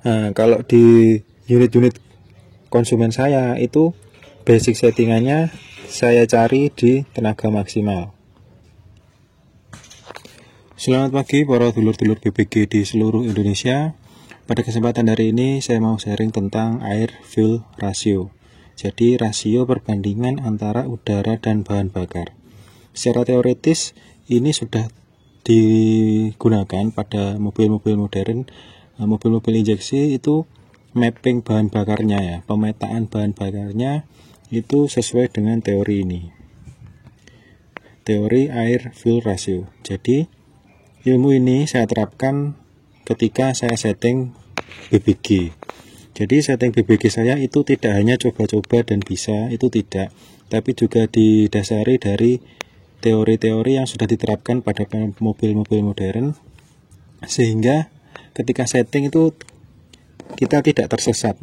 Nah, kalau di unit-unit konsumen saya itu basic settingannya saya cari di tenaga maksimal. Selamat pagi para dulur-dulur BBG di seluruh Indonesia. Pada kesempatan hari ini saya mau sharing tentang air fuel ratio. Jadi rasio perbandingan antara udara dan bahan bakar. Secara teoritis ini sudah digunakan pada mobil-mobil modern, mobil-mobil injeksi itu mapping bahan bakarnya ya, pemetaan bahan bakarnya itu sesuai dengan teori ini. Teori air fuel ratio. Jadi ilmu ini saya terapkan ketika saya setting BBG. Jadi setting BBG saya itu tidak hanya coba-coba dan bisa, itu tidak, tapi juga didasari dari teori-teori yang sudah diterapkan pada mobil-mobil modern, sehingga ketika setting itu kita tidak tersesat.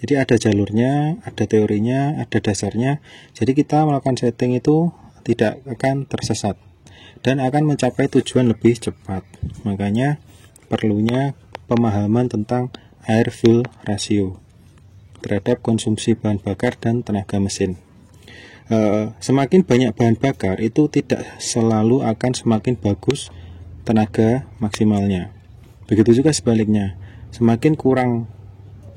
Jadi ada jalurnya, ada teorinya, ada dasarnya. Jadi kita melakukan setting itu tidak akan tersesat dan akan mencapai tujuan lebih cepat. Makanya perlunya pemahaman tentang air fuel ratio terhadap konsumsi bahan bakar dan tenaga mesin. Semakin banyak bahan bakar itu tidak selalu akan semakin bagus tenaga maksimalnya. Begitu juga sebaliknya, semakin kurang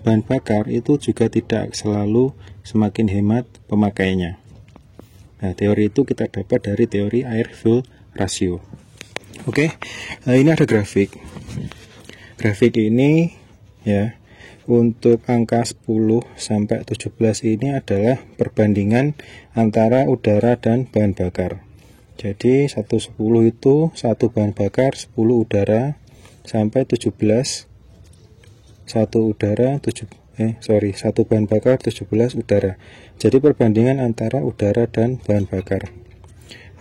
bahan bakar itu juga tidak selalu semakin hemat pemakaiannya. Nah, teori itu kita dapat dari teori air fuel ratio. Oke, ini ada grafik. Grafik ini ya, untuk angka 10 sampai 17 ini adalah perbandingan antara udara dan bahan bakar. Jadi 110 itu 1 bahan bakar, 10 udara, sampai 17 1 bahan bakar, 17 udara. Jadi perbandingan antara udara dan bahan bakar.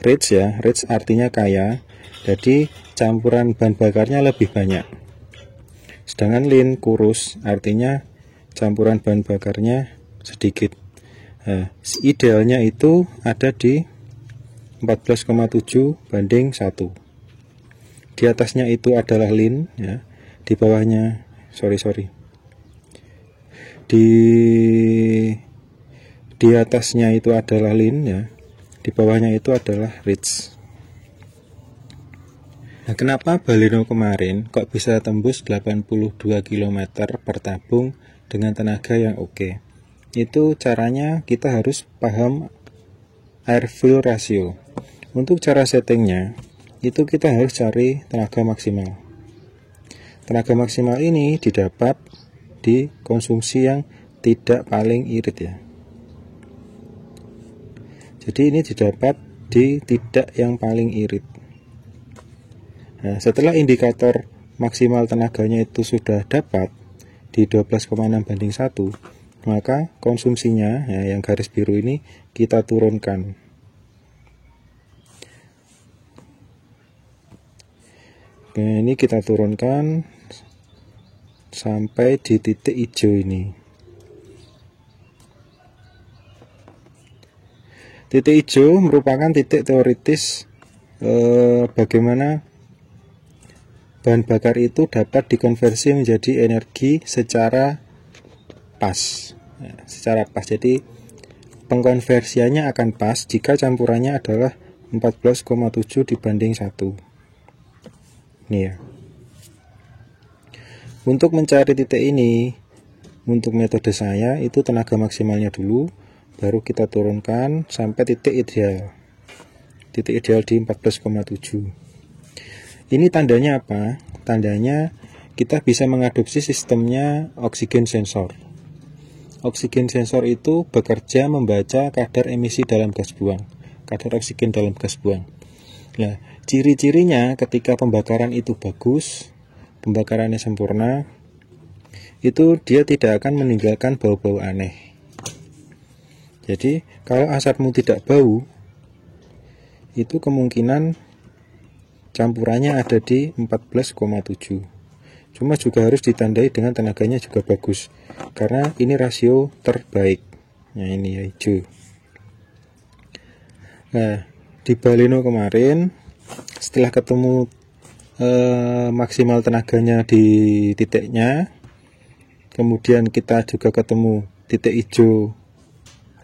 Rich ya, rich artinya kaya. Jadi campuran bahan bakarnya lebih banyak. Sedangkan lean, kurus, artinya campuran bahan bakarnya sedikit. Nah, idealnya itu ada di 14,7 banding 1. Di atasnya itu adalah lean ya. Di bawahnya di atasnya itu adalah lean ya. Di bawahnya itu adalah rich. Nah, kenapa Baleno kemarin kok bisa tembus 82 km per tabung dengan tenaga yang oke? Itu caranya kita harus paham air fuel ratio. Untuk cara settingnya, itu kita harus cari tenaga maksimal. Tenaga maksimal ini didapat di konsumsi yang tidak paling irit ya. Jadi ini didapat di tidak yang paling irit. Nah, setelah indikator maksimal tenaganya itu sudah dapat di 12,6 banding 1, maka konsumsinya ya, yang garis biru ini kita turunkan. Oke, ini kita turunkan sampai di titik hijau ini. Titik hijau merupakan titik teoritis bagaimana bahan bakar itu dapat dikonversi menjadi energi secara pas. Jadi pengkonversiannya akan pas jika campurannya adalah 14,7 dibanding 1. Ini ya. Untuk mencari titik ini, untuk metode saya itu tenaga maksimalnya dulu, baru kita turunkan sampai titik ideal. Titik ideal di 14,7. Ini tandanya apa? Tandanya kita bisa mengadopsi sistemnya oksigen sensor. Oksigen sensor itu bekerja membaca kadar emisi dalam gas buang, kadar oksigen dalam gas buang. Nah, ciri-cirinya ketika pembakaran itu bagus, pembakarannya sempurna, itu dia tidak akan meninggalkan bau-bau aneh. Jadi kalau asapmu tidak bau, itu kemungkinan campurannya ada di 14,7. Cuma juga harus ditandai dengan tenaganya juga bagus, karena ini rasio terbaik. Nah, ini ya hijau. Nah, di Baleno kemarin setelah ketemu maksimal tenaganya di titiknya, kemudian kita juga ketemu titik hijau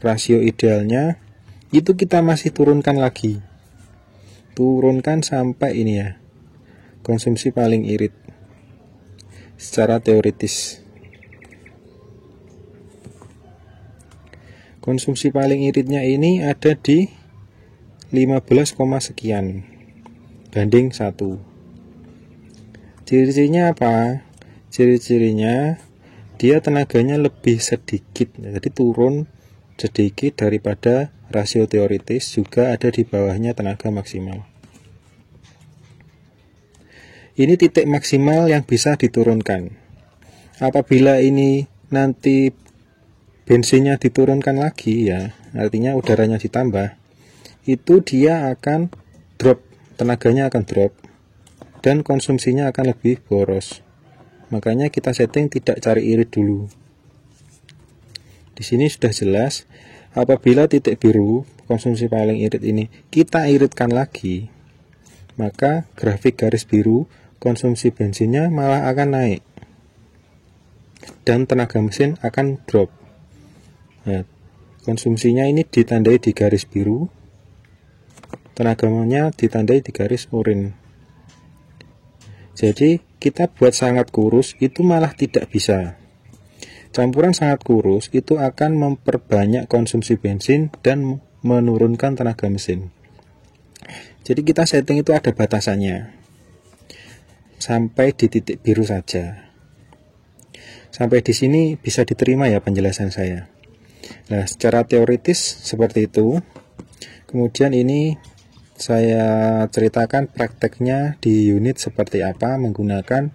rasio idealnya, itu kita masih turunkan lagi, turunkan sampai ini ya, konsumsi paling irit secara teoritis. Konsumsi paling iritnya ini ada di 15, sekian banding 1. Ciri-cirinya apa? Ciri-cirinya dia tenaganya lebih sedikit, jadi turun sedikit daripada rasio teoritis, juga ada di bawahnya tenaga maksimal. Ini titik maksimal yang bisa diturunkan. Apabila ini nanti bensinnya diturunkan lagi ya, artinya udaranya ditambah, itu dia akan drop, tenaganya akan drop dan konsumsinya akan lebih boros. Makanya kita setting tidak cari irit dulu. Di sini sudah jelas, apabila titik biru konsumsi paling irit ini kita iritkan lagi, maka grafik garis biru konsumsi bensinnya malah akan naik dan tenaga mesin akan drop. Nah, konsumsinya ini ditandai di garis biru, tenaganya ditandai di garis oranye. Jadi kita buat sangat kurus itu malah tidak bisa. Campuran sangat kurus itu akan memperbanyak konsumsi bensin dan menurunkan tenaga mesin. Jadi kita setting itu ada batasannya, sampai di titik biru saja. Sampai di sini bisa diterima ya penjelasan saya. Nah, secara teoritis seperti itu. Kemudian ini saya ceritakan prakteknya di unit seperti apa menggunakan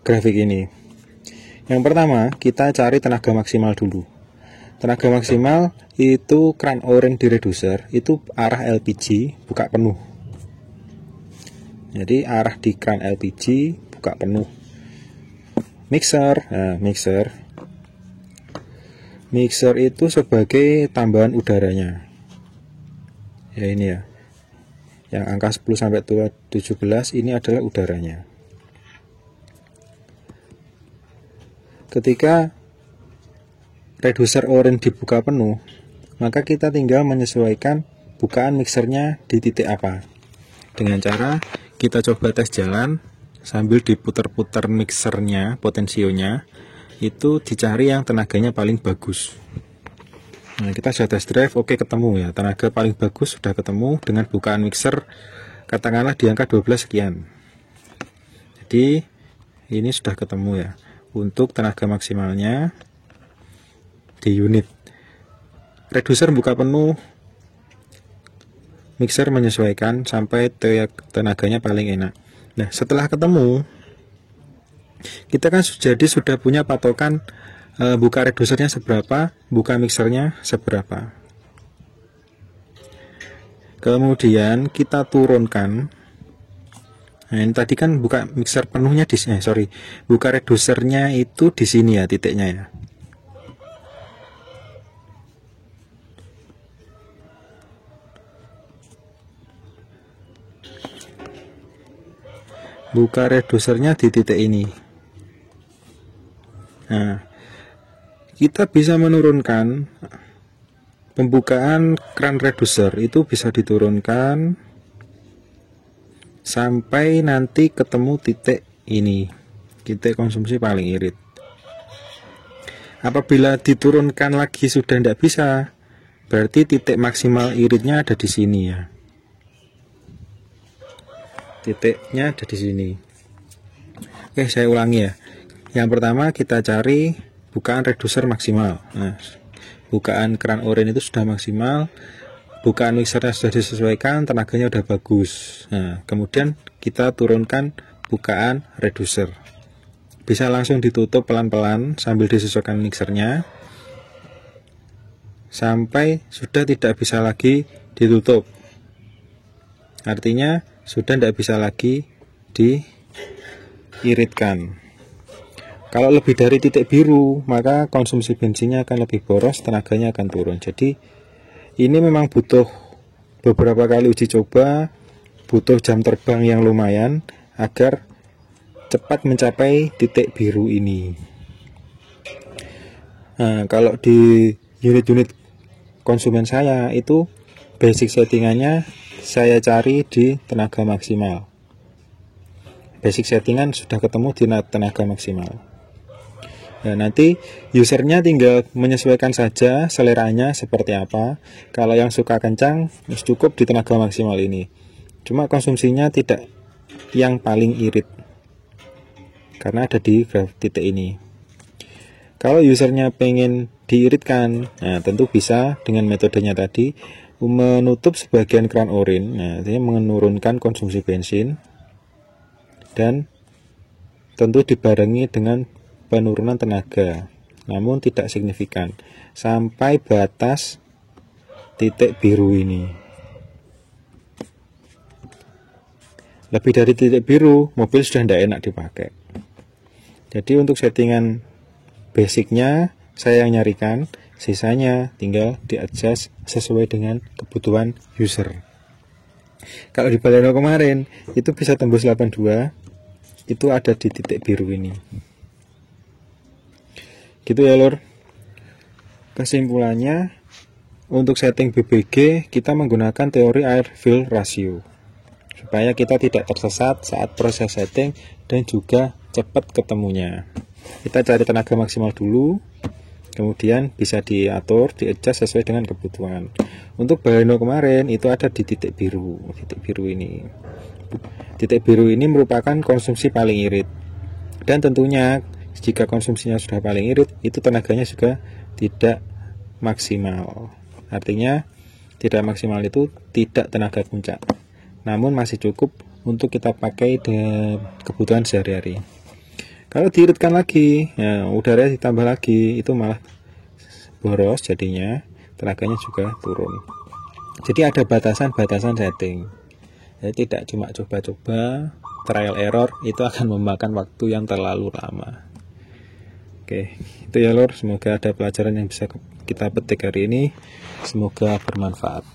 grafik ini. Yang pertama, kita cari tenaga maksimal dulu. Tenaga maksimal itu kran oranye di reducer, itu arah LPG buka penuh. Jadi arah di kran LPG buka penuh. Mixer, nah, mixer itu sebagai tambahan udaranya. Ya ini ya. Yang angka 10 sampai 17 ini adalah udaranya. Ketika reducer oranye dibuka penuh, maka kita tinggal menyesuaikan bukaan mixernya di titik apa. Dengan cara kita coba tes jalan sambil diputar-putar mixernya, potensionya itu dicari yang tenaganya paling bagus. Nah, kita sudah test drive, oke ketemu ya, tenaga paling bagus sudah ketemu dengan bukaan mixer katakanlah di angka 12 sekian. Jadi ini sudah ketemu ya untuk tenaga maksimalnya di unit. Reducer buka penuh, mixer menyesuaikan sampai tenaganya paling enak. Nah, setelah ketemu, kita kan sudah punya patokan buka redusernya seberapa, buka mixernya seberapa. Kemudian kita turunkan. Nah, ini tadi kan buka mixer penuhnya di sini, buka redusernya itu di sini ya titiknya ya. Buka redusernya di titik ini. Nah, kita bisa menurunkan pembukaan kran reducer itu bisa diturunkan sampai nanti ketemu titik ini, titik konsumsi paling irit. Apabila diturunkan lagi sudah tidak bisa, berarti titik maksimal iritnya ada di sini ya. Titiknya ada di sini. Oke, saya ulangi ya. Yang pertama kita cari bukaan reducer maksimal. Nah, bukaan kran oranye itu sudah maksimal, bukaan mixernya sudah disesuaikan, tenaganya udah bagus. Nah, kemudian kita turunkan bukaan reducer. Bisa langsung ditutup pelan-pelan sambil disesuaikan mixernya sampai sudah tidak bisa lagi ditutup. Artinya sudah tidak bisa lagi diiritkan. Kalau lebih dari titik biru, maka konsumsi bensinnya akan lebih boros, tenaganya akan turun. Jadi ini memang butuh beberapa kali uji coba, butuh jam terbang yang lumayan agar cepat mencapai titik biru ini. Nah, kalau di unit-unit konsumen saya itu basic settingannya saya cari di tenaga maksimal. Basic settingan sudah ketemu di tenaga maksimal. Nah, nanti usernya tinggal menyesuaikan saja seleranya seperti apa. Kalau yang suka kencang, cukup di tenaga maksimal ini. Cuma konsumsinya tidak yang paling irit, karena ada di titik ini. Kalau usernya pengen diiritkan, nah tentu bisa dengan metodenya tadi, menutup sebagian keran orin. Nah, artinya menurunkan konsumsi bensin, dan tentu dibarengi dengan penurunan tenaga, namun tidak signifikan sampai batas titik biru ini. Lebih dari titik biru, mobil sudah tidak enak dipakai. Jadi untuk settingan basicnya saya yang nyarikan, sisanya tinggal di-adjust sesuai dengan kebutuhan user. Kalau di Baleno kemarin itu bisa tembus 82, itu ada di titik biru ini. Gitu ya lor. Kesimpulannya, untuk setting BBG kita menggunakan teori air fill ratio, supaya kita tidak tersesat saat proses setting dan juga cepat ketemunya. Kita cari tenaga maksimal dulu, kemudian bisa diatur, di-adjust sesuai dengan kebutuhan. Untuk Baleno kemarin itu ada di titik biru ini. Titik biru ini merupakan konsumsi paling irit, dan tentunya jika konsumsinya sudah paling irit, itu tenaganya juga tidak maksimal. Artinya tidak maksimal itu tidak tenaga puncak, namun masih cukup untuk kita pakai dengan kebutuhan sehari-hari. Kalau diiritkan lagi, ya, udara ditambah lagi, itu malah boros, jadinya tenaganya juga turun. Jadi ada batasan-batasan setting. Jadi tidak cuma coba-coba, trial error, itu akan memakan waktu yang terlalu lama. Oke, itu ya lor, semoga ada pelajaran yang bisa kita petik hari ini, semoga bermanfaat.